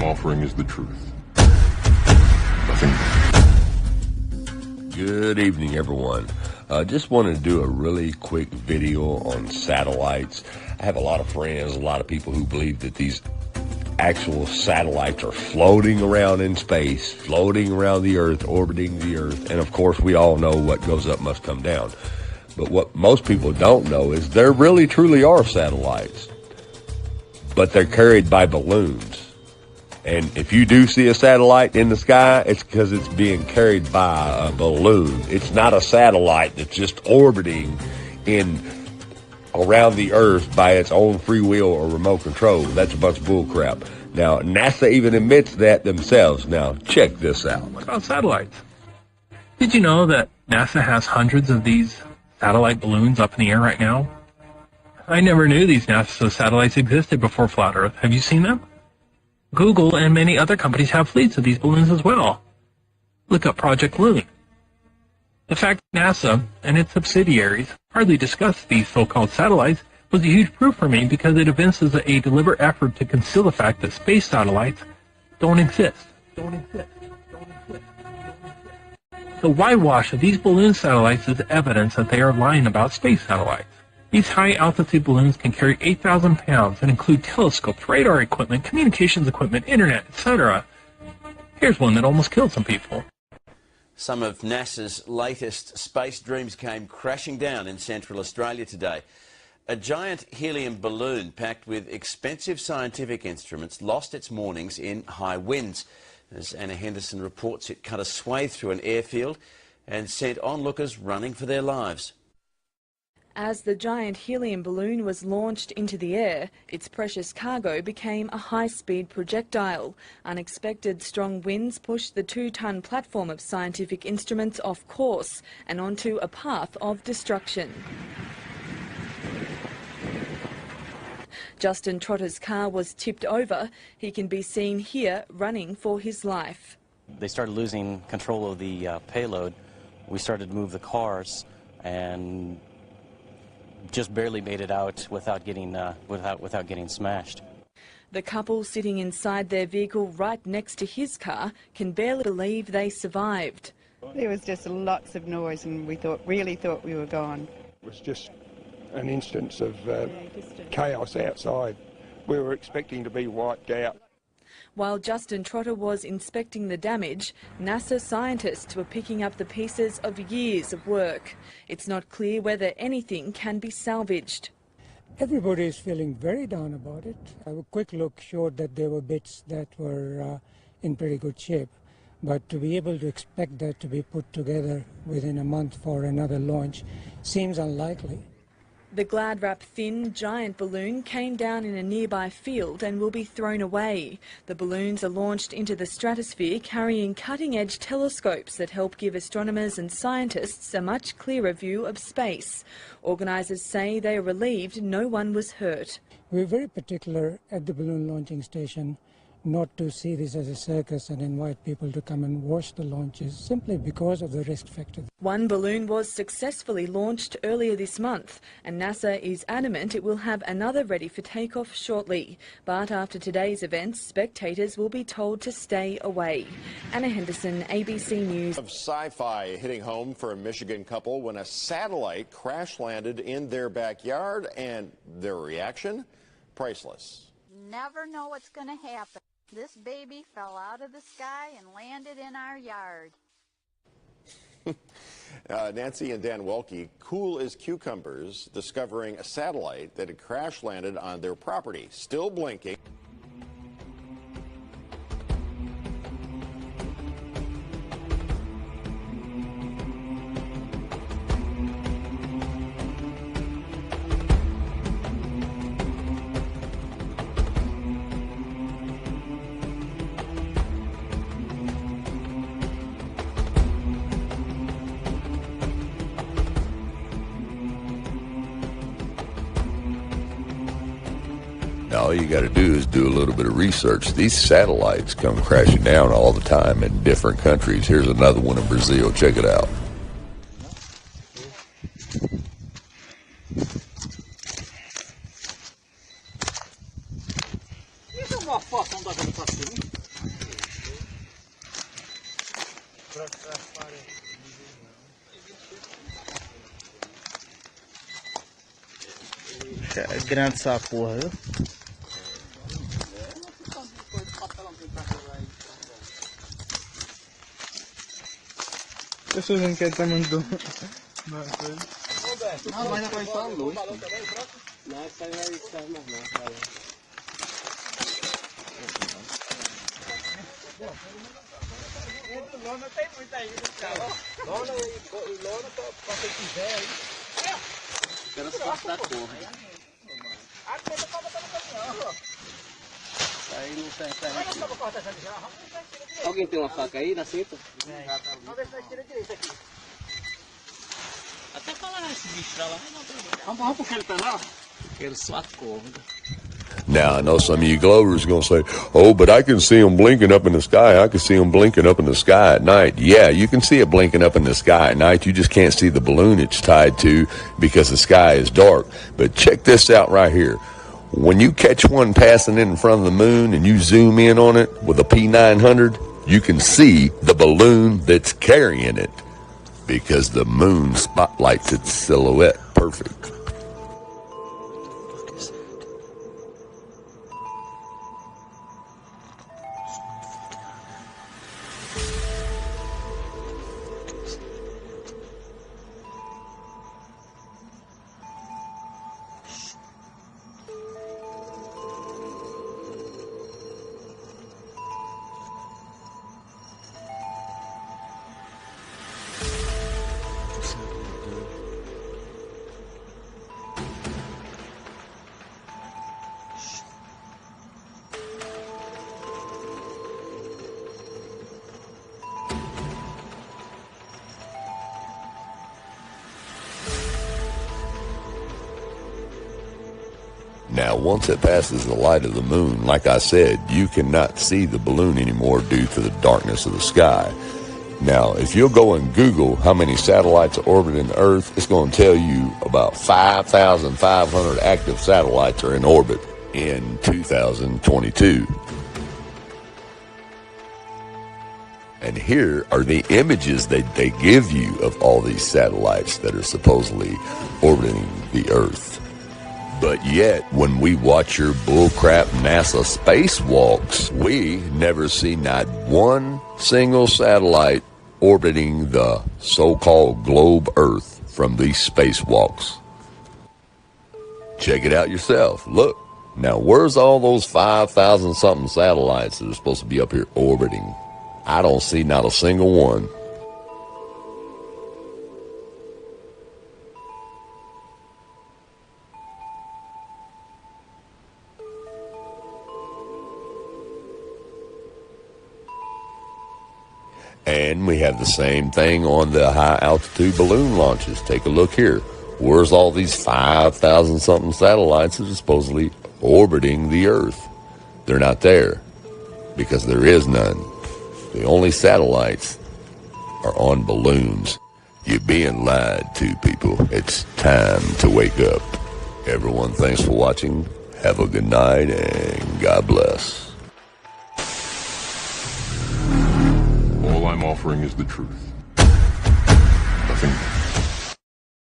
offering is the truth. Nothing more. Good evening, everyone. Just wanted to do a really quick video on satellites. I have a lot of friends, a lot of people who believe that these actual satellites are floating around in space, floating around the Earth, orbiting the Earth. And of course, we all know what goes up must come down. But what most people don't know is there really truly are satellites, but they're carried by balloons. And if you do see a satellite in the sky, it's because it's being carried by a balloon. It's not a satellite that's just orbiting around the Earth by its own free will or remote control. That's a bunch of bull crap. Now, NASA even admits that themselves. Now, check this out. What about satellites? Did you know that NASA has hundreds of these satellite balloons up in the air right now? I never knew these NASA satellites existed before Flat Earth. Have you seen them? Google and many other companies have fleets of these balloons as well. Look up Project Loon. The fact that NASA and its subsidiaries hardly discuss these so-called satellites was a huge proof for me, because it evinces a deliberate effort to conceal the fact that space satellites don't exist. The whitewash of these balloon satellites is evidence that they are lying about space satellites. These high-altitude balloons can carry 8,000 pounds and include telescopes, radar equipment, communications equipment, internet, etc. Here's one that almost killed some people. Some of NASA's latest space dreams came crashing down in Central Australia today. A giant helium balloon packed with expensive scientific instruments lost its moorings in high winds. As Anna Henderson reports, it cut a swathe through an airfield and sent onlookers running for their lives. As the giant helium balloon was launched into the air, its precious cargo became a high-speed projectile. Unexpected strong winds pushed the 2-ton platform of scientific instruments off course and onto a path of destruction. Justin Trotter's car was tipped over. He can be seen here running for his life. They started losing control of the payload. We started to move the cars and just barely made it out without getting smashed. The couple sitting inside their vehicle right next to his car can barely believe they survived. There was just lots of noise, and we really thought we were gone. It was just an instance of chaos outside. We were expecting to be wiped out. While Justin Trotter was inspecting the damage, NASA scientists were picking up the pieces of years of work. It's not clear whether anything can be salvaged. Everybody is feeling very down about it. A quick look showed that there were bits that were in pretty good shape. But to be able to expect that to be put together within a month for another launch seems unlikely. The Glad-wrap thin, giant balloon came down in a nearby field and will be thrown away. The balloons are launched into the stratosphere carrying cutting-edge telescopes that help give astronomers and scientists a much clearer view of space. Organisers say they are relieved no one was hurt. We're very particular at the balloon launching station not to see this as a circus and invite people to come and watch the launches, simply because of the risk factor. One balloon was successfully launched earlier this month, and NASA is adamant it will have another ready for takeoff shortly. But after today's events, spectators will be told to stay away. Anna Henderson, ABC News. Of sci-fi hitting home for a Michigan couple when a satellite crash landed in their backyard, and their reaction? Priceless. Never know what's going to happen. This baby fell out of the sky and landed in our yard. Nancy and Dan Welke, cool as cucumbers, discovering a satellite that had crash landed on their property, still blinking. Now, all you got to do is do a little bit of research. These satellites come crashing down all the time in different countries. Here's another one in Brazil. Check it out. Isso é uma fação da gravitação. Grande essa porra, viu? Pessoas não querem tamanho do... Não, mas não vai só a luz. Não, essa aí vai estar mais não. Lona tem muito aí no carro. Lona e lona pra quem quiser aí. Quero as costas da porra. A tenta pra botar no caminhão, ó. Isso aí não serve. Alguém tem uma faca aí na cinta? Vamos ver se nós tira direito aqui. Até falar esse bicho pra lá, não tem problema. Vamos puxar ele pra lá? Quero só a corda. Now, I know some of you Glovers are going to say, oh, but I can see them blinking up in the sky. I can see them blinking up in the sky at night. Yeah, you can see it blinking up in the sky at night. You just can't see the balloon it's tied to because the sky is dark. But check this out right here. When you catch one passing in front of the moon and you zoom in on it with a P900, you can see the balloon that's carrying it because the moon spotlights its silhouette perfect. Now, once it passes the light of the moon, like I said, you cannot see the balloon anymore due to the darkness of the sky. Now, if you'll go and Google how many satellites are orbiting the Earth, it's going to tell you about 5,500 active satellites are in orbit in 2022. And here are the images that they give you of all these satellites that are supposedly orbiting the Earth. But yet, when we watch your bullcrap NASA spacewalks, we never see not one single satellite orbiting the so-called globe Earth from these spacewalks. Check it out yourself. Look. Now, where's all those 5,000-something satellites that are supposed to be up here orbiting? I don't see not a single one. And we have the same thing on the high-altitude balloon launches. Take a look here. Where's all these 5,000-something satellites that are supposedly orbiting the Earth? They're not there because there is none. The only satellites are on balloons. You're being lied to, people. It's time to wake up. Everyone, thanks for watching. Have a good night and God bless. All I'm offering is the truth. Nothing more.